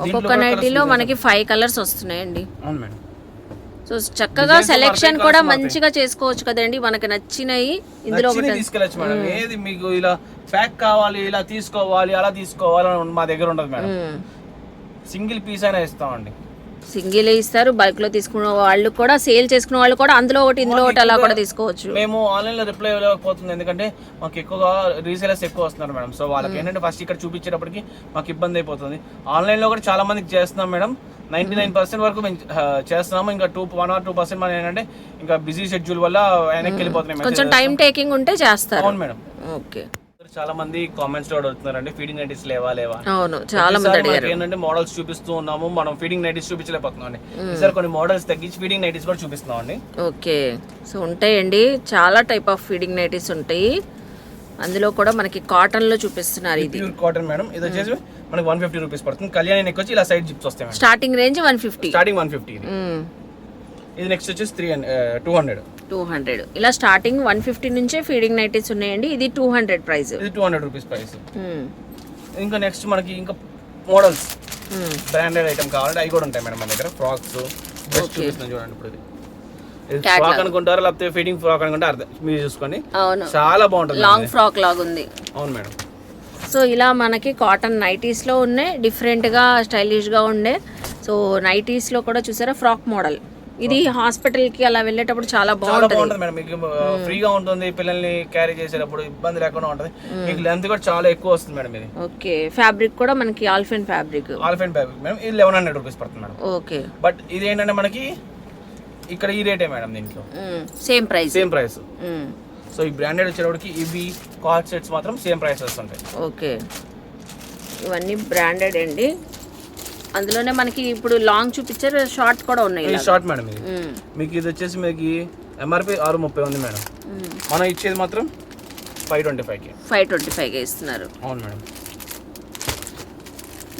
ఒక్కొక్క నైటీలో మనకి 5 కలర్స్ వస్తున్నాయండి. అవును మేడం. సో చక్కగా సెలెక్షన్ కూడా మంచిగా చేసుకోవచ్చు కదండి, మనకి నచ్చినవి ఇందులో తీసుకెళ్ళచ్చు మేడం. ఏది మీకు ఇలా ప్యాక్ కావాలి, ఇలా తీసుకోవాలి, అలా తీసుకోవాలి మా దగ్గర ఉండదు మేడం. సింగిల్ పీస్ అయినా ఇస్తామండి. సింగిల్ ఇస్తారు, బల్క్ లో తీసుకున్న వాళ్ళు కూడా, సేల్ చేసుకున్న వాళ్ళు కూడా అందులో ఒకటి ఇందులో ఒకటి అలా కూడా తీసుకోవచ్చు. మేము ఆన్లైన్ లో రిప్లై ఇవ్వలేకపోతుంది ఎందుకంటే మాకు ఎక్కువగా రీసేలర్స్ ఎక్కువ వస్తున్నారు మేడం. సో వాళ్ళకి ఏంటంటే ఫస్ట్ ఇక్కడ చూపించేటప్పటికి మాకు ఇబ్బంది అయిపోతుంది. ఆన్లైన్ లో కూడా చాలా మందికి చేస్తున్నాం మేడం. 99% వరకు మేము చేస్తున్నాము. ఇంకా 1 or 2% మనం ఏంటంటే ఇంకా బిజీ షెడ్యూల్ వల్ల వెనక్కి వెళ్ళిపోతున్నాయి. కొంచెం టైం టేకింగ్ ఉంటే చేస్తారు. అవును మేడం. ఓకే. చాలా మంది కామెంట్స్ లో అడుగుతున్నారండి ఫీడింగ్ నైటీస్ లేవా. అవును, చాలా మంది అడిగారు. ఏంటంటే మోడల్స్ చూపిస్తూ ఉన్నాము, మనం ఫీడింగ్ నైటీస్ చూపించలేకపోతున్నాం అండి. ఈసారి కొన్ని మోడల్స్ తగ్గించి ఫీడింగ్ నైటీస్ కూడా చూపిస్తున్నాం అండి. ఓకే. సో ఉంటాయండి, చాలా టైప్ ఆఫ్ ఫీడింగ్ నైటీస్ ఉంటాయి. అందులో కూడా మనకి కాటన్ లో చూపిస్తున్నారు. ఇది ప్యూర్ కాటన్ మేడం. ఇది వచ్చేసి మనకి 150 రూపీస్ పడుతుంది. కళ్యాణి నెక్ వచ్చి ఇలా సైడ్ జిప్స్ వస్తాయి. Starting range 150. స్టార్టింగ్ 150. ఇది నెక్స్ట్ వచ్చేసి 200. ఇలా స్టార్టింగ్ 150 నుంచే ఫీడింగ్ నైటీస్ ఉన్నాయండి. ఇది 200 ప్రైస్. ఇది 200 రూపీస్ ప్రైస్. ఇంకా నెక్స్ట్ మనకి ఇంకా మోడల్స్ బ్రాండెడ్ ఐటమ్ కావాలంటే అవి కూడా ఉంటాయి మేడం మన దగ్గర. ఫ్రాక్స్ బెస్ట్ చూపిస్తున్నాను చూడండి. ఇప్పుడు ఇది ఫ్రాక్ అనుకుంటారు లేకపోతే ఫీడింగ్ ఫ్రాక్ అనుకుంటే అర్థం మీరు చూసుకోండి. అవును, చాలా బాగుంటుంది. లాంగ్ ఫ్రాక్ లాగా ఉంది. అవును మేడం. సో ఇలా మనకి కాటన్ నైటీస్ లో ఉన్నాయి, డిఫరెంట్ గా స్టైలిష్ గా ఉండే. సో నైటీస్ లో కూడా చూసారా ఫ్రాక్ మోడల్. ఇది హాస్పిటల్ కి అలా వెళ్ళేటప్పుడు చాలా బాగుంటుంది మేడం. మీకు ఫ్రీగా ఉంటుంది, పిల్లల్ని క్యారీ చేసేటప్పుడు ఇబ్బంది లేకుండా ఉంటుంది. మీకు లెంత్ కూడా చాలా ఎక్కువ వస్తుంది మేడం ఇది. ఓకే. ఫ్యాబ్రిక్ కూడా మనకి ఆల్ఫెన్ ఫ్యాబ్రిక్ మేడం. ఇది 1100 రూపీస్ పడుతుంది మేడం. ఓకే. బట్ ఇది ఏంటంటే మనకి ఇక్కడ ఈ రేటే మేడం. దీంట్లో సేమ్ ప్రైస్. సో ఈ బ్రాండెడ్ వచ్చేటప్పటికి ఇవి కార్డ్ సెట్స్ మాత్రం సేమ్ ప్రైస్ వస్తుంటాయి. ఓకే. ఇవన్నీ బ్రాండెడ్ అండి. అందులోనే మనకి ఇప్పుడు లాంగ్ చూపించారు, షార్ట్ కూడా ఉన్నాయి. Short madam. ఇది మీకు ఇది వచ్చేసి మీకు ఎంఆర్పి 630 ఉంది మేడం. మనం ఇచ్చేది మాత్రం 525 ఇస్తున్నారు. అవును మేడం.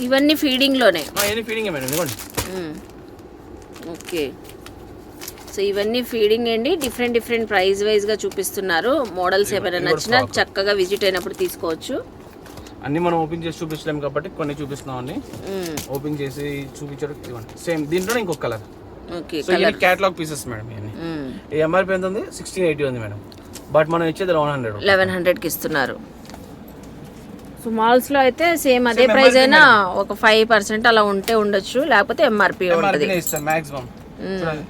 ఇవన్నీ ఫీడింగ్ లోనే. ఫీడింగ్ మేడం ఇదిగోండి. ఓకే. సో ఇవన్నీ ఫీడింగ్ అండి. డిఫరెంట్ ప్రైస్ వైజ్ గా చూపిస్తున్నారు. మోడల్స్ ఏమైనా నచ్చినా చక్కగా విజిట్ అయినప్పుడు తీసుకోవచ్చు. అన్ని మనం ఓపెన్ చేసి చూపించలేము కాబట్టి కొన్ని చూపిస్తున్నాం అండి. ఓపెన్ చేసి చూపించడం సేమ్ దీంట్లో ఇంకొక కలర్. ఓకే. సో ఇది కేటలాగ్ పీసెస్ మేడం. ఇవన్నీ ఈ ఎంఆర్పి ఎంత ఉంది? 1680 ఉంది మేడం. బట్ మనం ఇచ్చేది 1100 కి ఇస్తున్నారు. సో మాల్స్ లో అయితే సేమ్ అదే ప్రైస్ అయినా ఒక 5% అలా ఉంటే ఉండొచ్చు, లేకపోతే ఎంఆర్పి ఉంటుంది. మాక్సిమం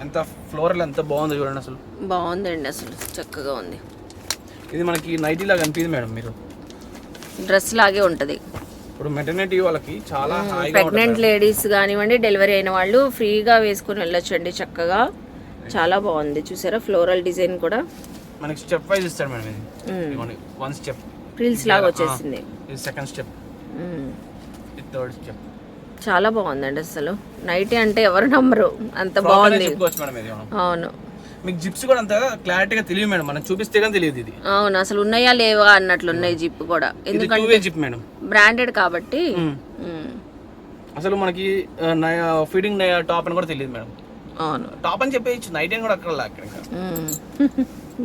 ఎంత ఫ్లోరల్ ఎంత బాగుంది చూడండి. అసలు బాగుందండి, అసలు చక్కగా ఉంది. ఇది మనకి నైటీ లాగా అనిపిస్తుంది మేడం. మీరు డ్రెస్ లాగే ఉంటది. ఇప్పుడు మెటర్నిటీ వాళ్ళకి చాలా ప్రెగ్నెంట్ లేడీస్ కానివ్వండి, డెలివరీ అయిన వాళ్ళు ఫ్రీగా వేసుకుని వెళ్ళొచ్చండి చక్కగా. చాలా బాగుంది. చూసారా ఫ్లోరల్ డిజైన్ కూడా మనకి స్టెప్ వైజ్ ఇస్తాడు మేడం. ఇది 1 స్టెప్ ప్రిల్స్ లాగా వచ్చేసింది. ఇది 2nd స్టెప్, ఇది 3rd స్టెప్. చాలా బాగుందండి. అసలు నైటీ అంటే ఎవరు నమ్మరు, అంత బాగుంది. అవును. మీకు జిప్స్ కూడా అంత క్లారిటీగా తెలియదు మేడం. మనం చూపిస్తే కానీ తెలియదు ఇది. అవును, అసలు ఉన్నాయా లేవా అన్నట్లు ఉన్నాయి జిప్ కూడా. ఎందుకంటే జిప్ మేడం బ్రాండెడ్ కాబట్టి. అసలు మనకి ఫీడింగ్ టాప్ అని కూడా తెలియదు మేడం. అవును, టాప్ అని చెప్పేయచ్చు. నైట్ అని కూడా అక్కడ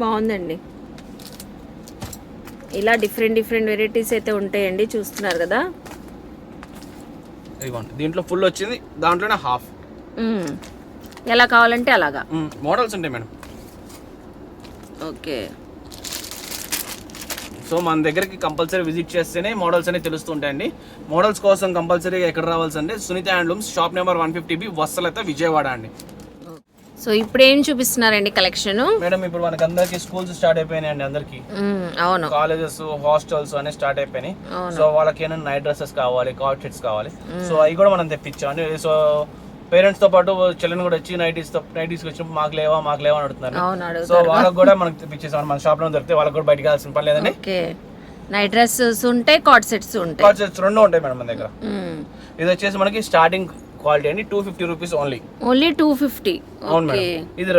బాగుందండి. ఇలా డిఫరెంట్ వెరైటీస్ అయితే ఉంటాయండి. చూస్తున్నారు కదా. దీంట్లో ఫుల్ వచ్చింది, దాంట్లోనే హాఫ్. ఎలా కావాలంటే అలాగా మోడల్స్ ఉంటాయి మేడం. ఓకే. సో మన దగ్గరికి కంపల్సరీ విజిట్ చేస్తేనే మోడల్స్ అనేవి తెలుస్తుంటాయండి. మోడల్స్ కోసం కంపల్సరీగా ఎక్కడ రావాల్సిందే Sunitha handlooms, shop number 150B, వత్సలత, విజయవాడ అండి. సో ఇప్పుడు ఏం చూపిస్తున్నారండి కలెక్షన్ మేడం? ఇప్పుడు మనకి అందరికి స్కూల్స్ స్టార్ట్ అయిపోయినాయండి. అందరికి అవును, కాలేజెస్, హాస్టల్స్ అనే స్టార్ట్ అయిపోయినాయి. సో వాళ్ళకి ఏమైనా నైట్ డ్రెస్సెస్ కావాలి, కార్డ్ సెట్స్ కావాలి. సో అవి కూడా మనం తెప్పించామండి. సో పేరెంట్స్ తో పాటు చిల్డ్రన్ కూడా వచ్చి నైటీస్ వచ్చినప్పుడు మాకు లేవా అని అడుగుతున్నారు. సో వాళ్ళకి కూడా మనకి తెప్పించేసాం. మన షాప్ లో దొరికితే వాళ్ళకి కూడా బయటకు వెళ్ళాల్సిన పని లేదండి. నైట్ డ్రెస్సెస్ ఉంటాయి, కార్డ్ సెట్స్ ఉంటాయి. కార్డ్ సెట్స్ 2 ఉంటాయి మేడం మన దగ్గర. ఇది వచ్చేసి మనకి స్టార్టింగ్ క్వాలిటీ అండి, 250 రూపీస్ ఓన్లీ. 250. అవును మేడం. ఇది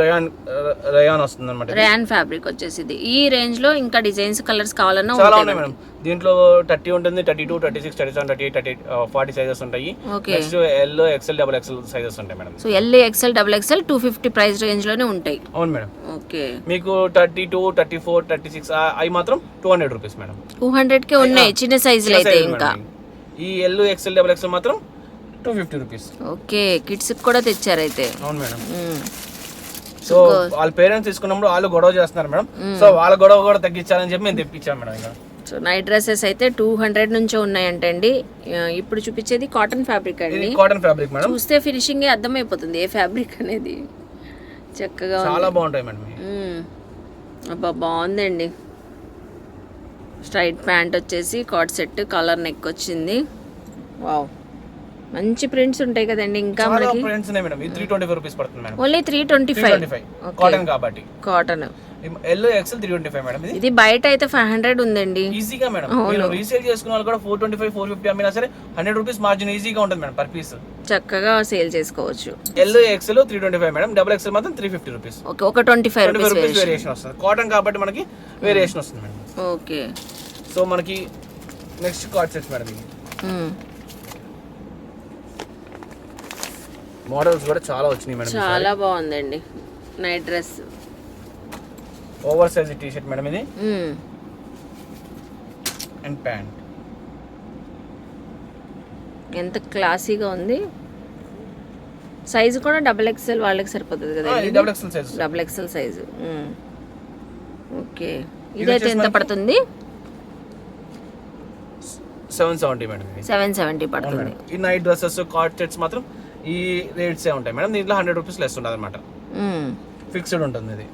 రయాన్ వస్తుంది అనమాట. రయాన్ ఫ్యాబ్రిక్ వచ్చేసి ఈ రేంజ్ లో ఇంకా డిజైన్స్, కలర్స్ కావాలన్నా చాలా ఉన్నాయి మేడం. దీంట్లో 30 ఉంటుంది, 32, 36, 37, 38, 38, 40 సైజెస్ ఉంటాయి. Next L, XL, double XL sizes ఉంటాయి madam. So L, XL, double XL 250 price range లోనే ఉంటాయి. అవును మేడం. ఓకే. మీకు 32, 34, 36 అవి మాత్రం 200 రూపీస్ మేడం. 200 కే ఉన్నాయి చిన్న సైజులు అయితే. ఇంకా ఈ ఎల్, ఎక్స్ఎల్, డబుల్ ఎక్స్ఎల్ మాత్రం 250 రూపీస్. ఓకే. కిడ్స్ కూడా తెచ్చారు అయితే. అవును మేడం. సో వాళ్ళ పేరెంట్స్ తీసుకున్నప్పుడు వాళ్ళు గొడవ చేస్తున్నారు మేడం. సో వాళ్ళ గొడవ కూడా తగ్గించాలని చెప్పి మేము తెప్పించాం మేడం. ఇంకా సో నైట్ డ్రెస్సెస్ అయితే 200 నుంచే ఉన్నాయంటండి. ఇప్పుడు చూపించేది కాటన్ ఫ్యాబ్రిక్ అండి. Cotton fabric madam. చూస్తే ఫినిషింగ్ అర్థమైపోతుంది ఏ ఫ్యాబ్రిక్ అనేది. చక్కగా చాలా బాగుంటాయి మేడం. అబ్బా బాగుందండి. స్ట్రైట్ ప్యాంట్ వచ్చేసి కార్డ్ సెట్, కాలర్ నెక్ వచ్చింది. వావ్, మంచి ప్రింట్స్ ఉంటాయి కదండి. ఇంకా మనకి ప్రింట్స్ ఉన్నాయి మేడం. ఇది 325 రూపీస్ పడుతుంది మేడం. ఓన్లీ 325 కాటన్ కాబట్టి. Cotton yellow excel 325 madam. ఇది బయట అయితే 500 ఉందండి ఈజీగా మేడం. మీరు రీసేల్ చేసుకున్న వాళ్ళు కూడా 425 450 అమ్మినా సరే 100 రూపీస్ మార్జిన్ ఈజీగా ఉంటుంది మేడం పర్ పీస్. చక్కగా సేల్ చేసుకోవచ్చు. Yellow excel 325 madam. Double excel మాత్రం 350 రూపీస్. ఓకే, ఒక 25 రూపీస్ వేరియేషన్ వస్తుంది. కాటన్ కాబట్టి మనకి వేరియేషన్ వస్తుంది మేడం. ఓకే, సో మనకి నెక్స్ట్ కార్డ్ సెట్స్ మేడం. ఇది మోడల్స్ కూడా చాలా వచ్చినాయి మేడం. చాలా బాగుందండి. Night dress, over size T shirt madam ఇది. అండ్ ప్యాంట్ ఎంత క్లాసీగా ఉంది. సైజు కూడా డబుల్ ఎక్స్ఎల్ వాళ్ళకి సరిపోతుంది కదా. Double XL size. Double XL size. Okay, ఇదైతే ఎంత పడుతుంది? 770 మేడం. 770 పడుతుంది. ఈ నైట్ డ్రెస్సెస్ కార్డ్ సెట్స్ మాత్రం ఈ రేట్స్ ఉంటాయి మేడం. దీంట్లో 100 రూపీస్ లెస్ ఉంటుంది అనమాట. ఫిక్స్డ్ ఉంటుంది ఇది.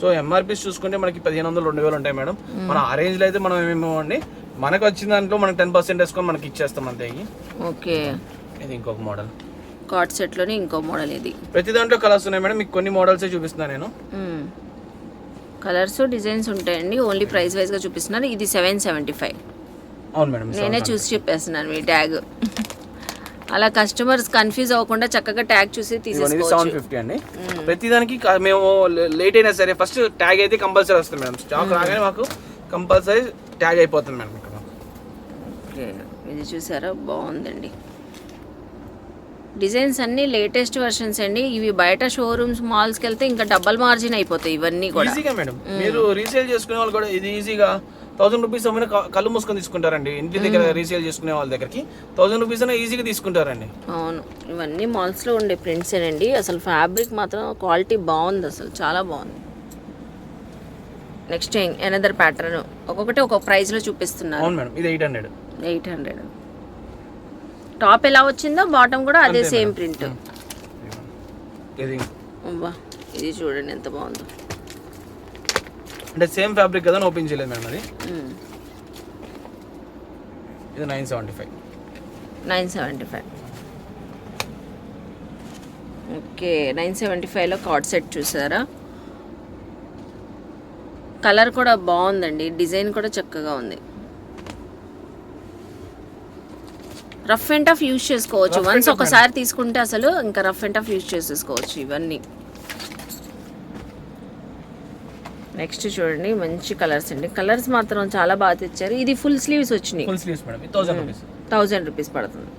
సో ఎంఆర్పీస్ చూసుకుంటే మనకి 1500 2000 ఉంటాయి మేడం. మన ఆ రేంజ్ లో అయితే మనం ఏమేమో అండి మనకు వచ్చిన దాంట్లో మనకి 10% డిస్కౌంట్ మనకి ఇచ్చేస్తాం అంతే. ఓకే, ఇది ఇంకొక మోడల్. కార్డ్ సెట్ లోనే ఇంకో మోడల్ ఇది. ప్రతి దాంట్లో కలర్స్ ఉన్నాయి మేడం. మీకు కొన్ని మోడల్స్ చూపిస్తున్నాను నేను. కలర్స్ డిజైన్స్ ఉంటాయండి. ఓన్లీ ప్రైస్ వైజ్ గా చూపిస్తున్నారు. ఇది 775. అవును మేడం, నేనే చూసి చెప్పేస్తున్నాను మీ ట్యాగ్. అలా కస్టమర్స్ కన్ఫ్యూజ్ అవ్వకుండా చక్కగా ట్యాగ్ చూసి తీసేసుకోవచ్చు. 750 అండి. ప్రతి దానికి మేము లేట్ అయినా సరే ఫస్ట్ ట్యాగ్ అయితే కంపల్సరీ వస్తుంది మేడం. స్టాక్ రాగానే మాకు కంపల్సరీ ట్యాగ్ అయిపోతుంది మేడం ఇక్కడ. ఓకే, ఇది చూసారా బాగుందండి. డిజైన్స్ అన్ని లేటెస్ట్ వర్షన్స్ అండి. ఇవి బయట షోరూమ్స్ మాల్స్కి వెళ్తే ఇంకా డబల్ మార్జిన్ అయిపోతాయి ఇవన్నీ కూడా. ఈజీగా మేడం. మీరు రీసేల్ చేసుకునే వాళ్ళు కూడా ఇది ఈజీగా 1000 రూపీస్ అమ్మిన కళ్ళు మూసుకొని తీసుకుంటారండి. ఇంటి దగ్గర రీసేల్ చేసుకునే వాళ్ళ దగ్గరికి 1000 రూపీస్ అయినా ఈజీగా తీసుకుంటారండి. అవును, ఇవన్నీ మాల్స్లో ఉండే ప్రింట్స్ ఏనండి. అసలు ఫ్యాబ్రిక్ మాత్రం క్వాలిటీ బాగుంది, అసలు చాలా బాగుంది. నెక్స్ట్ ఎనదర్ ప్యాటర్న్ ఒక్కొక్కటి ఒక్కొక్క ప్రైస్లో చూపిస్తున్నారు. అవును మేడం, ఇది 800. టాప్ ఎలా వచ్చిందో బాటమ్ కూడా అదే సేమ్ ప్రింట్. ఇది చూడండి ఎంత బాగుందో. అంటే సేమ్ ఫ్యాబ్రిక్ కదా ఓపెన్ చేయలేదు మేడం. అది ఇది 975. ఓకే, 975లో కార్డ్ సెట్ చూసారా. కలర్ కూడా బాగుందండి. డిజైన్ కూడా చక్కగా ఉంది. రఫ్ అండ్ టఫ్ యూజ్ చేసుకోవచ్చు. వన్స్ ఒకసారి తీసుకుంటే అసలు ఇంకా రఫ్ అండ్ టఫ్ యూజ్ చేసేసుకోవచ్చు ఇవన్నీ. నెక్స్ట్ చూడండి, మంచి కలర్స్ అండి. కలర్స్ మాత్రం చాలా బాగా తెచ్చారు. ఇది ఫుల్ స్లీవ్స్ వచ్చినాయి. 1000 రూపీస్ పడుతుంది.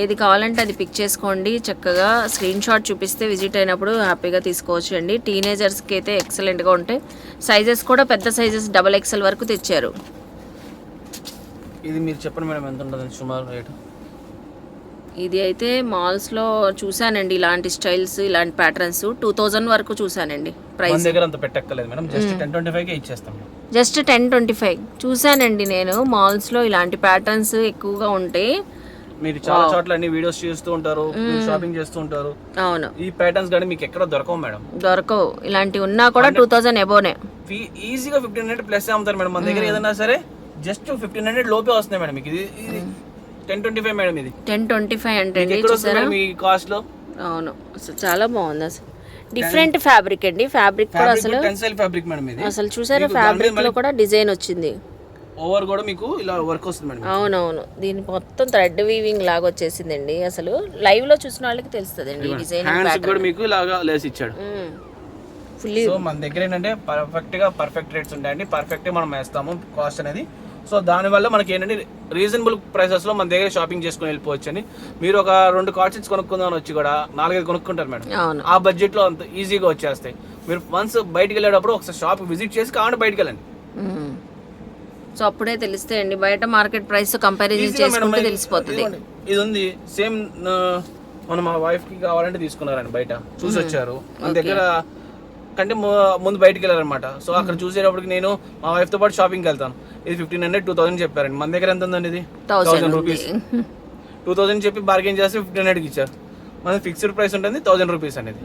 ఏది కావాలంటే అది పిక్ చేసుకోండి. చక్కగా స్క్రీన్ షాట్ చూపిస్తే విజిట్ అయినప్పుడు హ్యాపీగా తీసుకోవచ్చు అండి. టీనేజర్స్కి అయితే ఎక్సలెంట్గా ఉంటాయి. సైజెస్ కూడా పెద్ద సైజెస్ డబల్ ఎక్స్ఎల్ వరకు తెచ్చారు. ఇది మీరు చెప్పండి మేడం ఎంత ఉంటుంది సుమారు రేట్? ఇది అయితే మాల్స్లో చూసానండి. ఇలాంటి స్టైల్స్, ఇలాంటి ప్యాటర్న్స్ 2000 వరకు చూసానండి. ప్రైస్ దగ్గర అంత పెట్టక్కర్లేదు మేడం. జస్ట్ 1025 కే ఇచ్చేస్తాం. జస్ట్ 1025 చూసానండి నేను మాల్స్లో. ఇలాంటి ప్యాటర్న్స్ ఎక్కువగా ఉంటాయి. మీరు చాలా చోట్ల అన్ని వీడియోస్ చేస్తూ ఉంటారు, షాపింగ్ చేస్తూ ఉంటారు. అవును, ఈ ప్యాటర్న్స్ గానీ మీకు ఎక్కడ దొరకవు మేడం. దొరకవు. ఇలాంటివి ఉన్నా కూడా 2000 అబోనే. ఈజీగా 1500 ప్లస్ అమ్ముతారు మేడం మన దగ్గర. ఏదైనా సరే జస్ట్ 1500 లోపే వస్తున్నాయి మేడం. మీకు ఇది 1025 మేడం. ఇది 1025 అంటే చూసారా మీ కాస్ట్ లో. అవును, అసలు చాలా బాగుంది. అసలు డిఫరెంట్ ఫ్యాబ్రిక్ అండి. ఫ్యాబ్రిక్ కూడా అసలు టెన్సైల్ ఫ్యాబ్రిక్ మేడం. ఇది అసలు చూసారా, ఫ్యాబ్రిక్ లో కూడా డిజైన్ వచ్చింది. ఓవర్ కూడా మీకు ఇలా వర్క్ వస్తుంది మేడం. అవునవును, దీని మొత్తం థ్రెడ్ వీవింగ్ లాగా వచ్చేసిందండి. అసలు లైవ్ లో చూసిన వాళ్ళకి తెలుస్తుందండి ఈ డిజైన్. హ్యాండ్స్ కూడా మీకు ఇలాగా లేస్ ఇచ్చాడు. సో మన దగ్గర ఏంటంటే పర్ఫెక్ట్ రేట్స్ ఉంటాయండి. పర్ఫెక్ట్ మనం వేస్తాము కాస్ట్ అనేది. సో దానివల్ల మనకి ఏంటంటే రీజనబుల్ ప్రైసెస్లో మన దగ్గర షాపింగ్ చేసుకుని వెళ్ళిపోవచ్చు అండి. మీరు ఒక 2 కార్డ్ సెట్స్ కొనుక్కుందామని వచ్చి కూడా 4-5 కొనుక్కుంటారు మేడం. ఆ బడ్జెట్లో అంత ఈజీగా వచ్చేస్తాయి. మీరు వన్స్ బయటికి వెళ్ళేటప్పుడు ఒకసారి షాప్ విజిట్ చేసి కావాలి బయటికి వెళ్ళండి. సో అప్పుడే తెలుస్తాయి అండి. బయట మార్కెట్ ప్రైస్ కంపారిజన్ చేసుకుంటే తెలిసిపోతుంది. ఇది ఉంది సేమ్. మన మా వైఫ్ కి కావాలంటే తీసుకున్నారండి, బయట చూసి వచ్చారు. మన దగ్గర కంటే ముందు బయటికి వెళ్ళారనమాట. సో అక్కడ చూసేటప్పటికి నేను మా వైఫ్ తో పాటు షాపింగ్కి వెళ్తాను. ఇది 1500 2000 చెప్పారండి. మన దగ్గర ఎంత ఉందండి? ఇది 1000 రూపీస్. 2000 చెప్పి బార్గెన్ చేస్తే 1500కి ఇచ్చారు. మన ఫిక్స్డ్ ప్రైస్ ఉంటుంది 1000 రూపీస్ అనేది.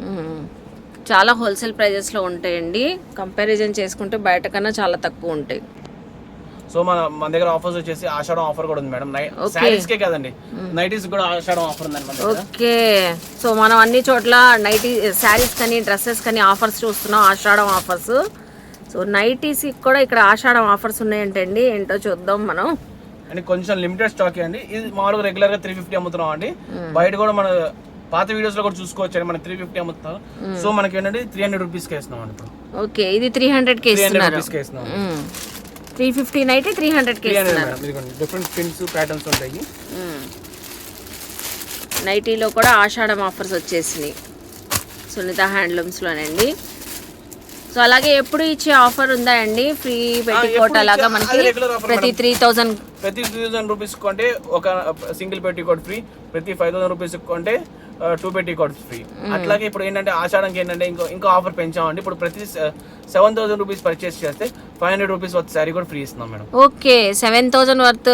చాలా హోల్సేల్ ప్రైజెస్లో ఉంటాయండి. కంపారిజన్ చేసుకుంటే బయట కన్నా చాలా తక్కువ ఉంటాయి. సో మన దగ్గర ఆఫర్స్ వచ్చేసి ఆషాఢం ఆఫర్ కూడా ఉంది మేడం. శారీస్కే కదండి, నైటీస్ కూడా ఆషాఢం ఆఫర్ ఉందండి మన దగ్గర. ఓకే, సో మనం అన్ని చోట్ల నైటీ శారీస్ కానీ డ్రెస్సెస్ కానీ ఆఫర్స్ చూస్తున్నాం, ఆషాఢం ఆఫర్స్. సో నైటీస్కి కూడా ఇక్కడ ఆషాఢం ఆఫర్స్ ఉన్నాయంటండి. ఏంటో చూద్దాం మనం. అండ్ కొంచెం లిమిటెడ్ స్టాక్ అండి. ఇది మామూలుగా రెగ్యులర్ గా 350 అమ్ముతున్నాం అండి. బయట కూడా మన పాత వీడియోస్ లో కూడా చూసుకోవచ్చు. మనకి 350 అమ్ముతున్నారు. సో మనకి ఏంటంటే 300 రూపీస్ కి వేస్తున్నాం అండి ఇప్పుడు. ఓకే, ఇది 300 కి ఇస్తున్నారు. 350 నైటీ 300 కి ఇస్తున్నారు. డిఫరెంట్ ప్రింట్స్ ప్యాటర్న్స్ ఉంటాయి. నైటీలో కూడా ఆషాఢం ఆఫర్స్ వచ్చేసినాయి సునీత హ్యాండ్లూమ్స్ లోనండి. సో అలాగే ఎప్పుడు ఇచ్చే ఆఫర్ ఉందా అండి? ఫ్రీ పెట్టికోట్ అలాగా మనకి ప్రతి 3000 రూపీస్ కొంటే ఒక సింగిల్ పెట్టికోట్ ఫ్రీ, ప్రతి 5000 రూపీస్ కొంటే 2 పెట్టికోట్స్ ఫ్రీ. అట్లాగే ఇప్పుడు ఏంటంటే ఆషాఢంకి ఏంటంటే ఇంకో ఆఫర్ పెంచామండి. ఇప్పుడు ప్రతి 7000 రూపీస్ పర్చేస్ చేస్తే 500 రూపీస్ వర్త్ శారీ కూడా ఫ్రీ ఇస్తున్నాం మేడం. ఓకే, 7000 వర్త్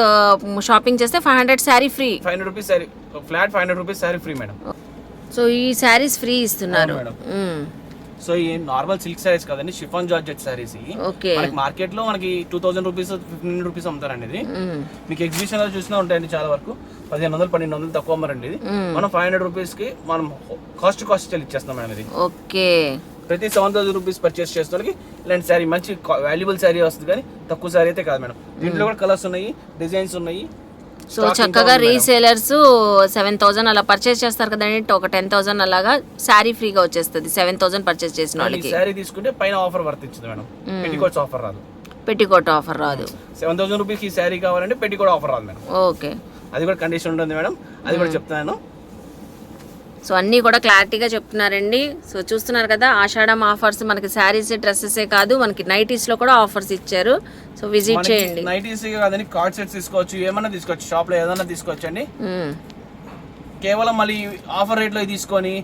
షాపింగ్ చేస్తే 500 sari free. 500 rupees sari flat 500 rupees sari free madam. So ఈ శారీస్ ఫ్రీ ఇస్తున్నారు. సో ఈ నార్మల్ సిల్క్ శారీస్ కదండి, షిఫాన్ జార్జెట్ శారీస్. మనకి మార్కెట్ లో మనకి 2000 రూపీస్ 1500 రూపీస్ అమ్ముతారండి. ఇది మీకు ఎగ్జిబిషన్ లో చూసినా ఉంటాయండి. చాలా వరకు 1100 1200 తక్కువ అమ్మారండి. ఇది మనం 500 రూపీస్ కి మనం కాస్ట్ ఇచ్చేస్తాం మేడం. ఇది ఓకే, ప్రతి 7000 రూపీస్ పర్చేస్ చేస్తే ఇలాంటి శారీ మంచి వాల్యుబుల్ శారీ వస్తుంది. కానీ తక్కువ శారీ అయితే కాదు మేడం. దీంట్లో కూడా కలర్స్ ఉన్నాయి, డిజైన్స్ ఉన్నాయి. సో చక్కగా రీసేలర్స్ 7000 అలా పర్చేస్ చేస్తారు కదండి, ఒక 10000 అలాగా శారీ ఫ్రీగా వచ్చేస్తుంది 7000 పర్చేస్ చేసిన వాళ్ళకి. శారీ తీసుకుంటే పైన ఆఫర్ వర్తించదు మేడం. పెట్టికోట్స్ ఆఫర్ రాదు. పెట్టికోట్ ఆఫర్ రాదు. 7000 రూపీస్ ఈ శారీ కావాలంటే పెట్టికోట్ ఆఫర్ రాదు మేడం. ఓకే, అది కూడా కండిషన్ ఉంటుంది మేడం. అది కూడా చెప్తాను. సో అన్నీ కూడా క్లారిటీగా చెప్తున్నారండి. సో చూస్తున్నారు కదా, ఆషాఢం ఆఫర్స్ మనకి శారీస్ డ్రెస్సెసే కాదు, మనకి నైటీస్లో కూడా ఆఫర్స్ ఇచ్చారు. సో విజిట్ చేయండి. నైటీస్ కాదని కార్డ్ సెట్స్ తీసుకోవచ్చు, ఏమన్నా తీసుకోవచ్చు, షాప్ లో ఏదైనా తీసుకోవచ్చు అండి. కేవలం మళ్ళీ ఆఫర్ రేట్ లో తీసుకొని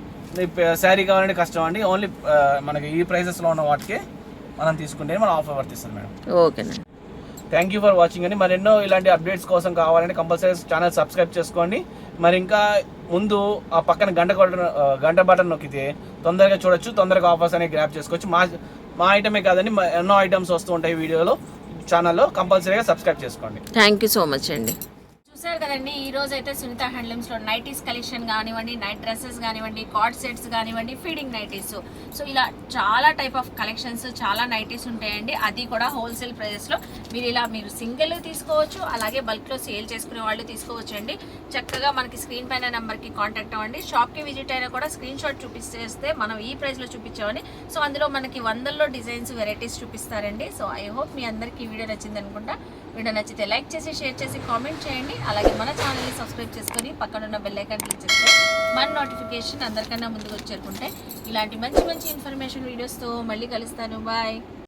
శారీ కావాలంటే కష్టం అండి. ఓన్లీ మనకి ఈ ప్రైసెస్ లో ఉన్న వాటికి మనం తీసుకుంటే మన ఆఫర్ వర్తిస్తుంది మేడం. ఓకేనండి, థ్యాంక్ యూ ఫర్ వాచింగ్ అండి. మరెన్నో ఇలాంటి అప్డేట్స్ కోసం కావాలంటే కంపల్సరీ ఛానల్ సబ్స్క్రైబ్ చేసుకోండి. మరి ఇంకా ముందు ఆ పక్కన గంట బటన్ నొక్కితే తొందరగా చూడొచ్చు, తొందరగా ఆఫర్స్ అనేవి గ్రాప్ చేసుకోవచ్చు. మా ఐటమే కాదండి, ఎన్నో ఐటమ్స్ వస్తూ ఉంటాయి వీడియోలో. ఛానల్లో కంపల్సరీగా సబ్స్క్రైబ్ చేసుకోండి. థ్యాంక్ యూ సో మచ్ అండి. చూసారు కదండి, ఈ రోజు అయితే సునీత హ్యాండ్లూమ్స్లో నైటీస్ కలెక్షన్ కానివ్వండి, నైట్ డ్రెస్సెస్ కానివ్వండి, కార్డ్ సెట్స్ కానివ్వండి, ఫీడింగ్ నైటీస్, సో ఇలా చాలా టైప్ ఆఫ్ కలెక్షన్స్, చాలా నైటీస్ ఉంటాయండి. అది కూడా హోల్సేల్ ప్రైజెస్లో. మీరు సింగిల్ తీసుకోవచ్చు, అలాగే బల్క్లో సేల్ చేసుకునే వాళ్ళు తీసుకోవచ్చు అండి. చక్కగా మనకి స్క్రీన్ పైన నెంబర్కి కాంటాక్ట్ అవ్వండి. షాప్కి విజిట్ అయినా కూడా స్క్రీన్ షాట్ చూపిస్తే మనం ఈ ప్రైస్లో చూపించామని. సో అందులో మనకి 100లో డిజైన్స్ వెరైటీస్ చూపిస్తారండి. సో ఐ హోప్ మీ అందరికీ వీడియో నచ్చింది అనుకుంటా. వీడియో నచ్చితే లైక్ చేసి, షేర్ చేసి, కామెంట్ చేయండి. అలాగే మన ఛానల్ని సబ్స్క్రైబ్ చేసుకొని పక్కన ఉన్న బెల్ ఐకాన్ క్లిక్ చేస్తే మన నోటిఫికేషన్ అందరికన్నా ముందుకు వచ్చేరుకుంటే ఇలాంటి మంచి మంచి ఇన్ఫర్మేషన్ వీడియోస్తో మళ్ళీ కలుస్తాను. బాయ్.